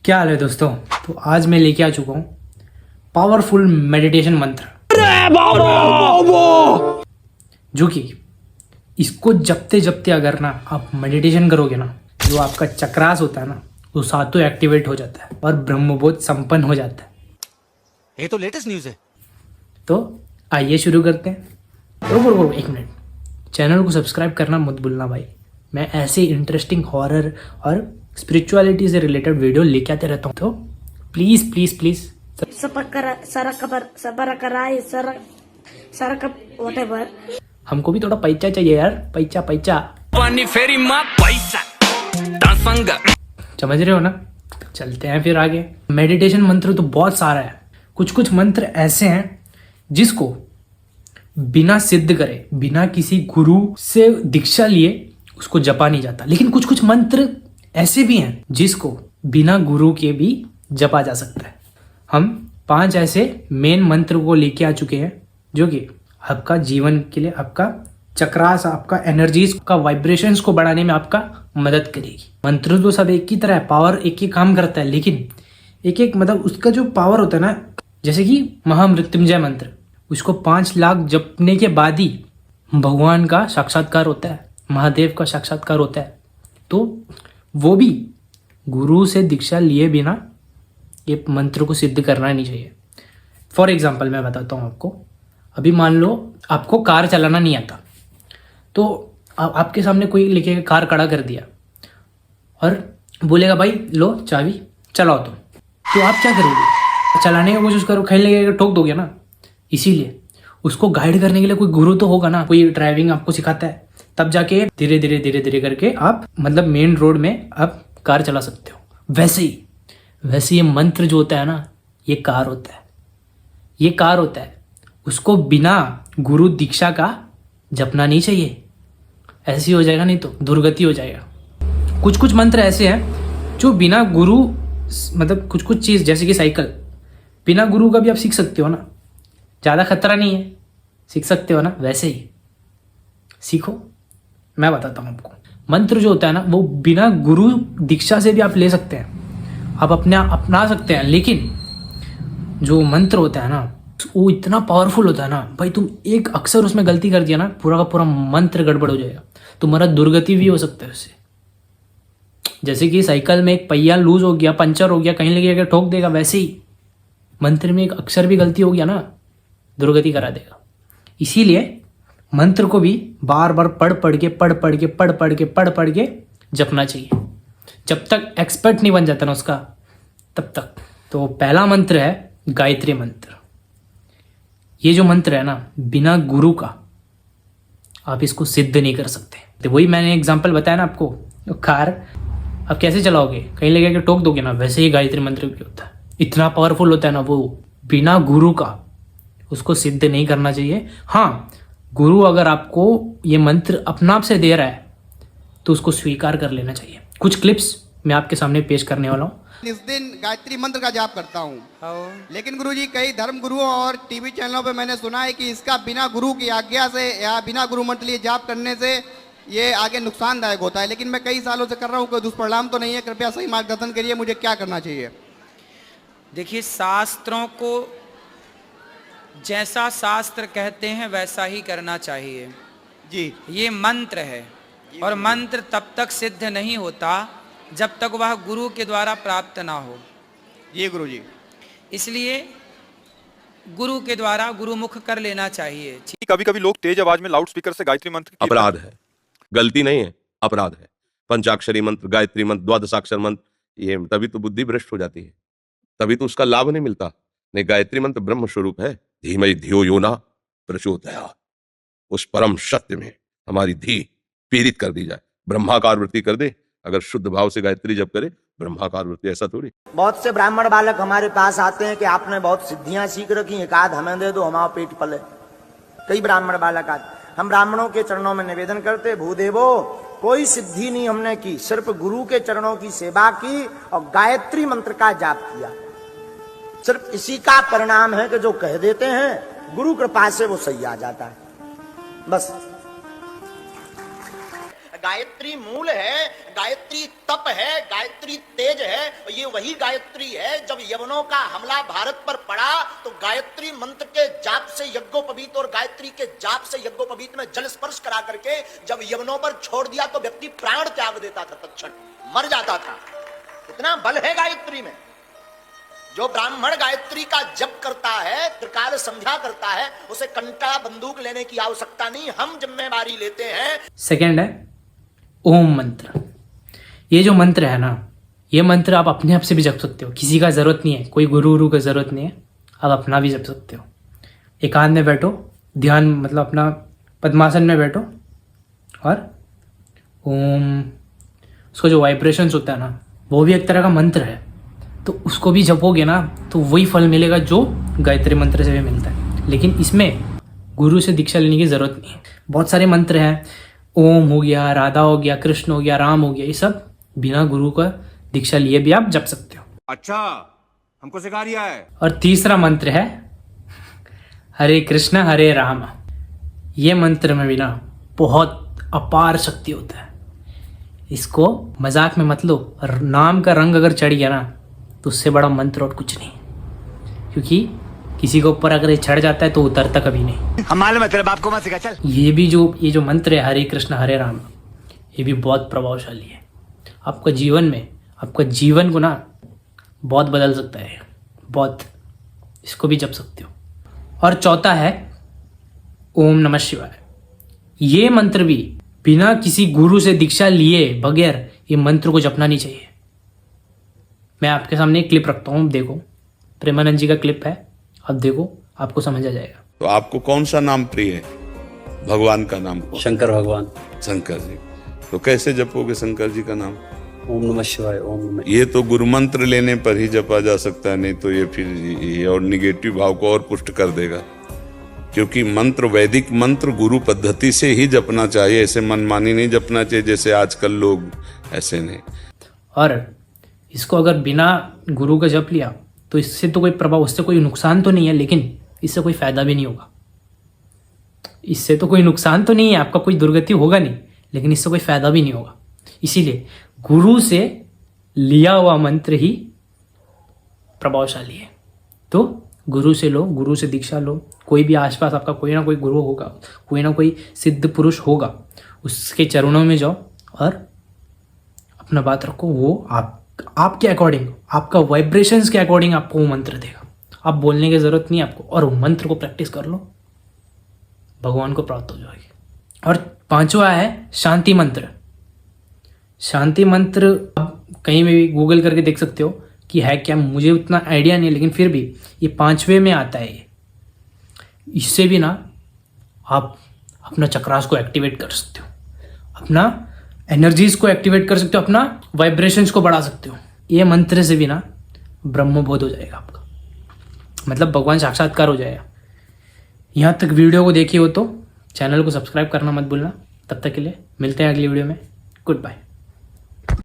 क्या हाल है दोस्तों। तो आज मैं लेके आ चुका हूँ पावरफुल मेडिटेशन मंत्र, जो कि इसको जपते जपते अगर ना आप मेडिटेशन करोगे ना, जो आपका चक्रास होता है ना, वो सातों एक्टिवेट हो जाता है और ब्रह्मबोध संपन्न हो जाता है। ये तो लेटेस्ट न्यूज़ है। तो आइए शुरू करते हैं। रुको एक मिनट, चैनल को सब्सक्राइब करना मत भूलना भाई। मैं ऐसे इंटरेस्टिंग हॉरर और स्पिरिचुअलिटी से रिलेटेड वीडियो लेके आते रहता हूँ, तो प्लीज प्लीज प्लीज whatever. हमको भी थोड़ा पैसा चाहिए यार, पैसा पैसा। पानी फेरी माँ पैसा दासंगा। समझ रहे हो ना। चलते हैं फिर आगे। मेडिटेशन मंत्र तो बहुत सारा है। कुछ कुछ मंत्र ऐसे हैं जिसको बिना सिद्ध करे, बिना किसी गुरु से दीक्षा लिए उसको जपा नहीं जाता। लेकिन कुछ कुछ मंत्र ऐसे भी हैं जिसको बिना गुरु के भी जपा जा सकता है। हम 5 ऐसे मेन मंत्र को लेके आ चुके हैं जो कि आपका जीवन के लिए, आपका चक्रास, आपका एनर्जीज का वाइब्रेशंस को बढ़ाने में आपका मदद करेगी। मंत्र तो सब एक ही तरह है, पावर एक ही काम करता है, लेकिन एक एक मतलब उसका जो पावर होता है ना, जैसे कि महामृत्युंजय मंत्र, उसको 5 लाख जपने के बाद ही भगवान का साक्षात्कार होता है, महादेव का साक्षात्कार होता है। तो वो भी गुरु से दीक्षा लिए बिना ये मंत्र को सिद्ध करना नहीं चाहिए। फॉर एग्जाम्पल मैं बताता हूँ आपको। अभी मान लो आपको कार चलाना नहीं आता, तो आपके सामने कोई लेके कार खड़ा कर दिया और बोलेगा भाई लो चाबी चलाओ तुम, तो आप क्या करोगे? चलाने की कोशिश करो, कहीं लेके ठोक दोगे ना। इसीलिए उसको गाइड करने के लिए कोई गुरु तो होगा ना, कोई ड्राइविंग आपको सिखाता है, तब जाके धीरे धीरे करके आप मतलब मेन रोड में आप कार चला सकते हो। वैसे ये मंत्र जो होता है ना, ये कार होता है, ये कार होता है। उसको बिना गुरु दीक्षा का जपना नहीं चाहिए, ऐसी हो जाएगा, नहीं तो दुर्गति हो जाएगा। कुछ कुछ मंत्र ऐसे हैं जो बिना गुरु, मतलब कुछ कुछ चीज़ जैसे कि साइकिल, बिना गुरु का भी आप सीख सकते हो ना, ज़्यादा खतरा नहीं है, सीख सकते हो ना। वैसे ही सीखो, मैं बताता हूँ आपको। मंत्र जो होता है ना, वो बिना गुरु दीक्षा से भी आप ले सकते हैं, आप अपना सकते हैं। लेकिन जो मंत्र होता है ना, वो इतना पावरफुल होता है ना भाई, तुम एक अक्षर उसमें गलती कर दिया ना, पूरा का पूरा मंत्र गड़बड़ हो जाएगा, तुम्हारा दुर्गति भी हो सकता है उससे। जैसे कि साइकिल में एक पहिया लूज हो गया, पंचर हो गया, कहीं लगे अगर ठोक देगा, वैसे ही मंत्र में एक अक्षर भी गलती हो गया ना, दुर्गति करा देगा। इसीलिए मंत्र को भी बार बार पढ़ पढ़ के जपना चाहिए, जब तक एक्सपर्ट नहीं बन जाता ना उसका, तब तक। तो पहला मंत्र है गायत्री मंत्र। ये जो मंत्र है ना, बिना गुरु का आप इसको सिद्ध नहीं कर सकते। तो वही मैंने एग्जांपल बताया ना आपको, तो कार आप कैसे चलाओगे, कहीं लगे कि ठोक दोगे ना, वैसे ही गायत्री मंत्र भी होता है। इतना पावरफुल होता है ना वो, बिना गुरु का उसको सिद्ध नहीं करना चाहिए। हाँ, गुरु अगर आपको ये मंत्र अपना आप से दे रहा है तो उसको स्वीकार कर लेना चाहिए। कुछ क्लिप्स मैं आपके सामने पेश करने वाला हूँ। इस दिन गायत्री मंत्र का जाप करता हूँ, लेकिन गुरुजी कई धर्म गुरुओं और टीवी चैनलों पे मैंने सुना है कि इसका बिना गुरु की आज्ञा से या बिना गुरु मंत्र लिए जाप करने से ये आगे नुकसानदायक होता है। लेकिन मैं कई सालों से कर रहा हूँ, कोई दुष्परिणाम तो नहीं है। कृपया सही मार्गदर्शन करिए, मुझे क्या करना चाहिए? देखिए, शास्त्रों को जैसा शास्त्र कहते हैं वैसा ही करना चाहिए जी। ये मंत्र है, और मंत्र तब तक सिद्ध नहीं होता जब तक वह गुरु के द्वारा प्राप्त ना हो। जी गुरुजी। इसलिए गुरु के द्वारा गुरुमुख कर लेना चाहिए। कभी कभी लोग तेज आवाज में लाउड स्पीकर से गायत्री मंत्र अपराध है, गलती नहीं है, अपराध है। पंचाक्षरी मंत्र, गायत्री मंत्र, द्वादशाक्षर मंत्र, ये तभी तो बुद्धि भ्रष्ट हो जाती है, तभी तो उसका लाभ नहीं मिलता। नहीं, गायत्री मंत्र ब्रह्म स्वरूप है। धीमहि धियो यो न प्रचोदयात्, उस परम सत्य में हमारी धी पीड़ित कर दी जाए, ब्रह्माकार वृत्ति कर दे। अगर शुद्ध भाव से गायत्री जप करे, ब्रह्माकार वृत्ति, ऐसा थोड़ी। बहुत से ब्राह्मण बालक हमारे पास आते हैं कि आपने बहुत सिद्धियां सीख रखी, एक आध हमें दे दो, हमारा पेट पले। कई ब्राह्मण बालक आते, हम ब्राह्मणों के चरणों में निवेदन करते, भूदेवो कोई सिद्धि नहीं हमने की, सिर्फ गुरु के चरणों की सेवा की और गायत्री मंत्र का जाप किया। सिर्फ इसी का परिणाम है कि जो कह देते हैं गुरु कृपा से वो सही आ जाता है। बस गायत्री मूल है, गायत्री तप है, गायत्री तेज है। ये वही गायत्री है जब यवनों का हमला भारत पर पड़ा तो गायत्री मंत्र के जाप से यज्ञोपवीत और गायत्री के जाप से यज्ञोपवीत में जल स्पर्श करा करके जब यवनों पर छोड़ दिया तो व्यक्ति प्राण त्याग देता था, तत्क्षण मर जाता था। इतना बल है गायत्री में। जो ब्राह्मण गायत्री का जप करता है, त्रिकाल संध्या करता है, उसे कंटा बंदूक लेने की आवश्यकता नहीं, हम जिम्मेवारी लेते हैं। सेकंड है ओम मंत्र। ये जो मंत्र है ना, ये मंत्र आप अपने आप से भी जप सकते हो, किसी का जरूरत नहीं है, कोई गुरु की जरूरत नहीं है, आप अपना भी जप सकते हो। एकांत में बैठो, ध्यान मतलब अपना पद्मासन में बैठो और ओम, उसका जो वाइब्रेशंस होता है ना, वो भी एक तरह का मंत्र है, तो उसको भी जपोगे ना तो वही फल मिलेगा जो गायत्री मंत्र से भी मिलता है। लेकिन इसमें गुरु से दीक्षा लेने की ज़रूरत नहीं है। बहुत सारे मंत्र हैं, ओम हो गया, राधा हो गया, कृष्ण हो गया, राम हो गया, ये सब बिना गुरु का दीक्षा लिए भी आप जप सकते हो। अच्छा, हमको सिखा रिया है। और तीसरा मंत्र है हरे कृष्ण हरे राम। ये मंत्र में भी ना बहुत अपार शक्ति होता है, इसको मजाक में मत लो। नाम का रंग अगर चढ़ गया ना तो उससे बड़ा मंत्र और कुछ नहीं, क्योंकि किसी के ऊपर अगर ये चढ़ जाता है तो उतरता कभी नहीं। हम मालूम है तेरे बाप को मत सिखा, चल। ये जो मंत्र है हरे कृष्ण हरे राम, ये भी बहुत प्रभावशाली है। आपका जीवन में, आपका जीवन को ना बहुत बदल सकता है, बहुत। इसको भी जप सकते हो। और चौथा है ओम नमः शिवाय। ये मंत्र भी बिना किसी गुरु से दीक्षा लिए बगैर ये मंत्र को जपना नहीं चाहिए। मैं आपके सामने एक क्लिप रखता हूँ, देखो, प्रेमानंद जी का क्लिप है, अब देखो, आपको समझ आ जाएगा। तो आपको कौन सा नाम प्रिय है? भगवान का नाम? शंकर भगवान। शंकर जी। तो कैसे जपोगे शंकर जी का नाम? ओम नमः शिवाय, ओम नमः। ये तो गुरु मंत्र लेने पर ही जपा जा सकता है, नहीं तो ये फिर ये और निगेटिव भाव को और पुष्ट कर देगा। क्योंकि मंत्र, वैदिक मंत्र गुरु पद्धति से ही जपना चाहिए, ऐसे मनमानी नहीं जपना चाहिए जैसे आजकल लोग, ऐसे नहीं। और इसको अगर बिना गुरु का जप लिया तो इससे तो कोई प्रभाव, उससे कोई नुकसान तो नहीं है, लेकिन इससे कोई फायदा भी नहीं होगा। इससे तो कोई नुकसान तो नहीं है, आपका कोई दुर्गति होगा नहीं, लेकिन इससे कोई फायदा भी नहीं होगा। इसीलिए गुरु से लिया हुआ मंत्र ही प्रभावशाली है। तो गुरु से लो, गुरु से दीक्षा लो। कोई भी आसपास आपका कोई ना कोई गुरु होगा, कोई ना कोई सिद्ध पुरुष होगा, उसके चरणों में जाओ और अपना बात रखो। वो आपके अकॉर्डिंग, आपका वाइब्रेशंस के अकॉर्डिंग आपको वो मंत्र देगा। आप बोलने की ज़रूरत नहीं है आपको, और वो मंत्र को प्रैक्टिस कर लो, भगवान को प्राप्त हो जाएगी। और पांचवा है शांति मंत्र। शांति मंत्र आप कहीं भी गूगल करके देख सकते हो कि है क्या, मुझे उतना आइडिया नहीं है, लेकिन फिर भी ये 5वें में आता है। ये इससे भी ना आप अपना चक्रास को एक्टिवेट कर सकते हो, अपना एनर्जीज को एक्टिवेट कर सकते हो, अपना वाइब्रेशंस को बढ़ा सकते हो। ये मंत्र से भी ना ब्रह्मबोध हो जाएगा आपका, मतलब भगवान साक्षात्कार हो जाएगा। यहाँ तक वीडियो को देखिए हो तो चैनल को सब्सक्राइब करना मत भूलना। तब तक के लिए मिलते हैं अगली वीडियो में। Good bye.